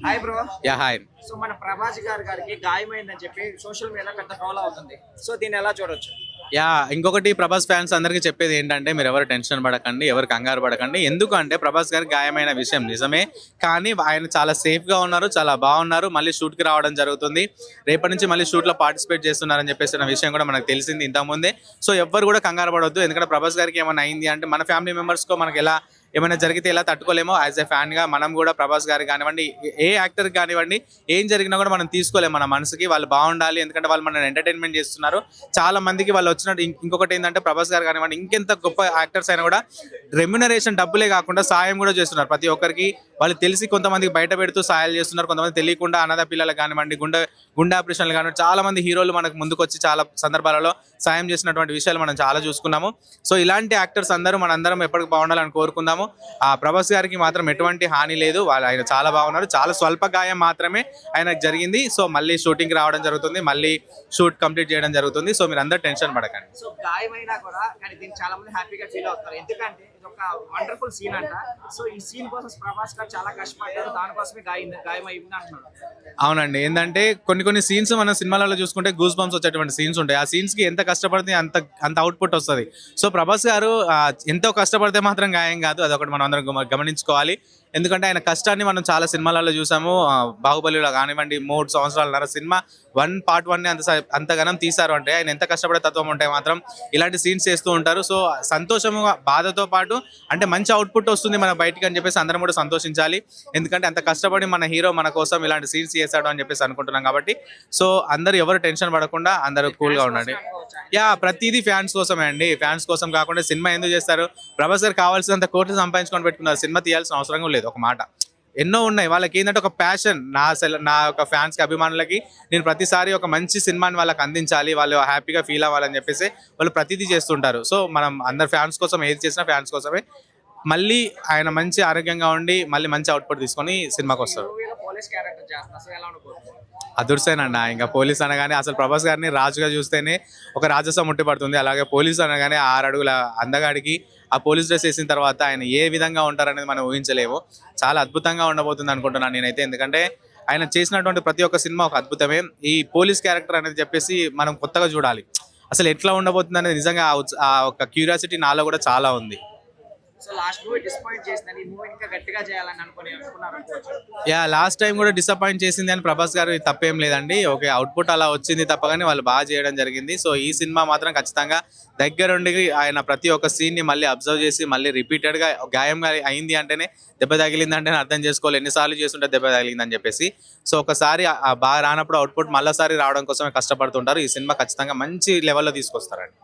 Hi bro. Yeah hi. So మన ప్రభాస్ గారికి గాయమైందని చెప్పి సోషల్ మీడియా పెద్ద ట్రోల్ అవుతుంది. సో దీన్ని ఎలా చూడొచ్చు? యా ఇంకొకటి ప్రభాస్ ఫ్యాన్స్ అందరికీ చెప్పేది ఏంటంటే మీరు ఎవరు టెన్షన్ పడకండి, ఎవరు కంగారు పడకండి. ఎందుకంటే ప్రభాస్ గారికి గాయమైన విషయం నిజమే, కానీ ఆయన చాలా సేఫ్గా ఉన్నారు, చాలా బాగున్నారు. మళ్ళీ షూట్కి రావడం జరుగుతుంది. రేపటి నుంచి మళ్ళీ షూట్లో పార్టిసిపేట్ చేస్తున్నారని చెప్పేసి అన్న విషయం కూడా మనకు తెలిసింది ఇంతకుముందే. సో ఎవ్వరు కూడా కంగారు పడవద్దు. ఎందుకంటే ప్రభాస్ గారికి ఏమైనా అయింది అంటే మన ఫ్యామిలీ మెంబర్స్కో మనకి ఎలా ఏమైనా జరిగితే ఎలా తట్టుకోలేమో, యాజ్ ఎ ఫ్యాన్గా మనం కూడా ప్రభాస్ గారికి కానివ్వండి, ఏ యాక్టర్కి కానివ్వండి, ఏం జరిగినా కూడా మనం తీసుకోలేము మన మనసుకి. వాళ్ళు బాగుండాలి, ఎందుకంటే వాళ్ళు మన ఎంటర్టైన్మెంట్ చేస్తున్నారు. చాలా మందికి వాళ్ళు వచ్చినట్టు ఇంకొకటి ఏంటంటే ప్రభాస్ గారు కానివ్వండి, ఇంకెంత గొప్ప యాక్టర్స్ అయినా కూడా రెమ్యునరేషన్ డబ్బులే కాకుండా సాయం కూడా చేస్తున్నారు ప్రతి ఒక్కరికి. వాళ్ళు తెలిసి కొంతమందికి బయట పెడుతూ సాయాలు చేస్తున్నారు, కొంతమంది తెలియకుండా అనాథ పిల్లలకు కానివ్వండి, గుండె ఆపరేషన్లు కానివ్వండి, చాలా మంది హీరోలు మనకు ముందుకు వచ్చి చాలా సందర్భాలలో సాయం చేసినటువంటి విషయాలు మనం చాలా చూసుకున్నాము. సో ఇలాంటి యాక్టర్స్ అందరూ మనందరం ఎప్పటికి బాగుండాలని కోరుకుందాము. ఆ ప్రభాస్ గారికి మాత్రం ఎటువంటి హాని లేదు, ఆయన చాలా బాగున్నారు. చాలా స్వల్ప గాయం మాత్రమే ఆయనకు జరిగింది. సో మళ్ళీ షూటింగ్ రావడం జరుగుతుంది, మళ్ళీ షూట్ కంప్లీట్ చేయడం జరుగుతుంది. సో మీరు అందరూ టెన్షన్ పడకండి. సో గాయమైనా కూడా కానీ దీన్ని చాలా మంది హ్యాపీగా ఫీల్ అవుతారు, ఎందుకంటే ఇది ఒక వండర్ఫుల్ సీన్ అంట. సో ఈ సీన్ కోసం ప్రభాస్ గారు చాలా కష్టపడ్డారు, దానికోసమే గాయం అయింది అంటున్నారు. అవునండి, ఏంటంటే కొన్ని సీన్స్ మన సినిమాలలో చూసుకుంటే గూస్ బంప్స్ వచ్చేటువంటి సీన్స్ ఉంటాయి. ఆ సీన్స్ కి ఎంత కష్టపడితే అంత అవుట్పుట్ వస్తుంది. సో ప్రభాస్ గారు ఎంతో కష్టపడితే మాత్రం గాయం కాదు, అదొకటి మనం అందరం గమనించుకోవాలి. ఎందుకంటే ఆయన కష్టాన్ని మనం చాలా సినిమాలలో చూసాము. బాహుబలిలో కానివ్వండి, 3 సంవత్సరాల సినిమా పార్ట్ 1 అంతగానం తీశారు అంటే ఆయన ఎంత కష్టపడే తత్వం ఉంటే మాత్రం ఇలాంటి సీన్స్ చేస్తూ ఉంటారు. సో సంతోషము బాధతో పాటు అంటే మంచి అవుట్పుట్ వస్తుంది మన బయటికి అని చెప్పేసి అందరం కూడా సంతోషించాలి. ఎందుకంటే అంత కష్టపడి మన హీరో మన కోసం ఇలాంటి సీన్స్ చేశాడు అని చెప్పేసి అనుకుంటున్నాం కాబట్టి. సో అందరూ ఎవరు టెన్షన్ పడకుండా అందరూ కూల్గా ఉండండి. యా ప్రతిదీ ఫ్యాన్స్ కోసమే అండి. ఫ్యాన్స్ కోసం కాకుండా సినిమా ఎందుకు చేస్తారు? ప్రభాస్ గారు కావాల్సినంత కోట్లు సంపాదించుకొని పెట్టుకున్నారు, సినిమా తీయాల్సిన అవసరం లేదు. ఒక మాట ఎన్నో ఉన్నాయి వాళ్ళకి, ఏంటంటే ఒక ప్యాషన్. నా యొక్క ఫ్యాన్స్కి, అభిమానులకి నేను ప్రతిసారి ఒక మంచి సినిమాని వాళ్ళకి అందించాలి, వాళ్ళు హ్యాపీగా ఫీల్ అవ్వాలని చెప్పేసి వాళ్ళు ప్రతిదీ చేస్తుంటారు. సో మనం అందరు ఫ్యాన్స్ కోసం ఏది చేసినా ఫ్యాన్స్ కోసమే. మళ్ళీ ఆయన మంచి ఆరోగ్యంగా ఉండి మళ్ళీ మంచి అవుట్పుట్ తీసుకొని సినిమాకి వస్తారు. పోలీస్ క్యారెక్టర్ చేస్తున్నారు, సో ఎలా అనుకోవచ్చు? అదుర్సేనన్న ఇంకా పోలీస్ అనగానే అసలు ప్రభాస్ గారిని రాజుగా చూస్తేనే ఒక రాజసం ముట్టిపడుతుంది. అలాగే పోలీస్ అనగానే 6 అడుగుల అందగాడికి ఆ పోలీస్ డ్రెస్ వేసిన తర్వాత ఆయన ఏ విధంగా ఉంటారనేది మనం ఊహించలేము. చాలా అద్భుతంగా ఉండబోతుంది అనుకుంటున్నాను నేనైతే. ఎందుకంటే ఆయన చేసినటువంటి ప్రతి ఒక్క సినిమా ఒక అద్భుతమే. ఈ పోలీస్ క్యారెక్టర్ అనేది చెప్పేసి మనం కొత్తగా చూడాలి, అసలు ఎట్లా ఉండబోతుంది అనేది నిజంగా ఆ ఒక క్యూరియాసిటీ నాలో కూడా చాలా ఉంది. సో లాస్ట్ మూవీ డిసప్పాయింట్ చేసిందని ఈ మూవీ ఇంకా గట్టిగా చేయాలని అనుకున్నారు. యా లాస్ట్ టైం కూడా డిసప్పాయింట్ చేసింది అని ప్రభాస్ గారు తప్పేం లేదండి. ఓకే అవుట్పుట్ అలా వచ్చింది తప్పగానే వాళ్ళు బాగా చేయడం జరిగింది. సో ఈ సినిమా మాత్రం ఖచ్చితంగా దగ్గరుండి ఆయన ప్రతి ఒక్క సీన్ని మళ్ళీ అబ్జర్వ్ చేసి మళ్ళీ రిపీటెడ్గా గాయం అయింది అంటేనే దెబ్బ తగిలింది అంటేనే అర్థం చేసుకోవాలి ఎన్నిసార్లు చేస్తుంటే దెబ్బ తగిలిందని చెప్పేసి. సో ఒకసారి బాగా రానప్పుడు అవుట్పుట్ మళ్ళీసారి రావడం కోసమే కష్టపడుతుంటారు. ఈ సినిమా ఖచ్చితంగా మంచి లెవెల్లో తీసుకొస్తారండి.